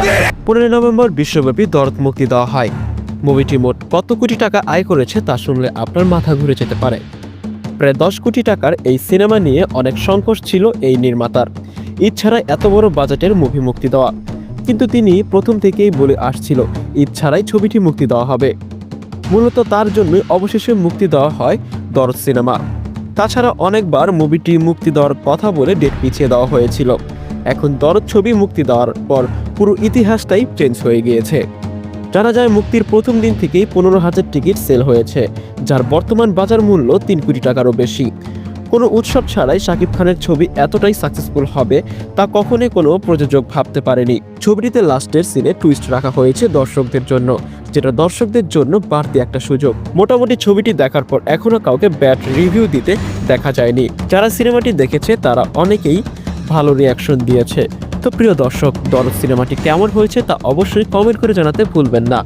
15 November বিশ্বব্যাপী দরদ মুক্তি দেওয়া হয়। মুভিটি মোট কত কোটি টাকা আয় করেছে তা শুনলে আপনার মাথা ঘুরে যেতে পারে। প্রায় 10 কোটি টাকার এই সিনেমা নিয়ে অনেক সংকোচ ছিল এই নির্মাতার, ঈদ ছাড়া এত বড় বাজেটের মুভি মুক্তি দেওয়া। কিন্তু তিনি প্রথম থেকেই বলে আসছিল ঈদ ছাড়াই ছবিটি মুক্তি দেওয়া হবে। মূলত তার জন্যই অবশেষে মুক্তি দেওয়া হয় দরদ সিনেমা। তাছাড়া অনেকবার মুভিটি মুক্তি দেওয়ার কথা বলে ডেট পিছিয়ে দেওয়া হয়েছিল। এখন দরদ ছবি মুক্তি দেওয়ার পর পুরো ইতিহাসটাই চেঞ্জ হয়ে গিয়েছে। জানা যায় মুক্তির প্রথম দিন থেকেই 15,000 টিকিট সেল হয়েছে, যার বর্তমান বাজার মূল্য 3 কোটি টাকারও বেশি। কোনো উৎসব ছাড়াই শাকিব খানের ছবি এতটাই সাকসেসফুল হবে তা কখনোই কোনো প্রযোজক ভাবতে পারেনি। ছবিটিতে লাস্টের সিনে টুইস্ট রাখা হয়েছে দর্শকদের জন্য, যেটা দর্শকদের জন্য বাড়তি একটা সুযোগ। মোটামুটি ছবিটি দেখার পর এখনো কাউকে ব্যাড রিভিউ দিতে দেখা যায়নি। যারা সিনেমাটি দেখেছে তারা অনেকেই ভালো রিয়াকশন দিয়েছে। তো প্রিয় দর্শক, দরদ সিনেমাটি কেমন হয়েছে তা অবশ্যই কমেন্ট করে জানাতে ভুলবেন না।